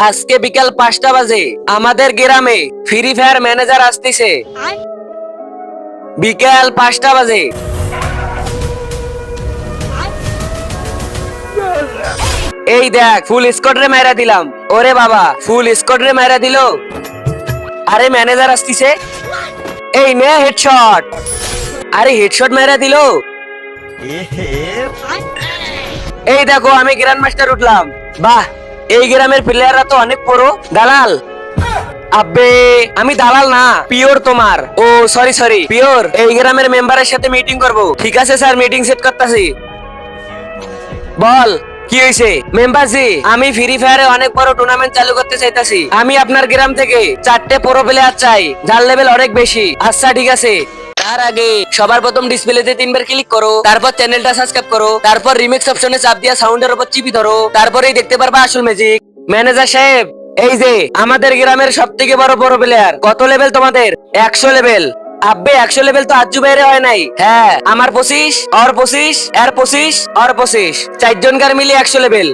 আজকে বিকাল 5টা বাজে আমাদের গ্রামে ফ্রি ফায়ার ম্যানেজার আসতেছে। বিকাল 5টা বাজে। এই দেখ ফুল স্কোয়াড রে মাইরা দিলাম। ওরে বাবা ফুল স্কোয়াড রে মাইরা দিল। আরে ম্যানেজার আসতেছে। এই নে হেডশট। আরে হেডশট মাইরা দিল। এই দেখো আমি গ্র্যান্ড মাস্টার উঠলাম। বাহ, এই গ্রামের প্লেয়াররা তো অনেক বড়। দালাল, আব্বে আমি দালাল না, পিওর তোমার। ও সরি সরি, পিওর এই গ্রামের মেম্বারের সাথে মিটিং করব। ঠিক আছে স্যার, মিটিং সেট করতেছি। বল কি হয়েছে? মেম্বার জি, আমি ফ্রি ফায়ারে অনেক বড় টুর্নামেন্ট চালু করতে চাইতাছি। আমি আপনার গ্রাম থেকে 4টে প্রো প্লেয়ার চাই, যার লেভেল অনেক বেশি। আচ্ছা ঠিক আছে, তার আগে সবার প্রথম ডিসপ্লেতে 3বার ক্লিক করো, তারপর চ্যানেলটা সাবস্ক্রাইব করো, তারপর রিমিক্স অপশনে চাপ দিয়া সাউন্ডের উপর চিপি ধরো, তারপরেই দেখতে পারবা আসল ম্যাজিক। ম্যানেজার সাহেব, এই যে আমাদের গ্রামের সবথেকে বড় বড় প্লেয়ার। কত লেভেল তোমাদের? 100 লেভেল। আব্বে 100 লেভেল তো আজু বাইরে হয় নাই। হ্যাঁ, আমার 25 আর 25 এর 25 আর 25 চারজনকার মিলে 100 লেভেল।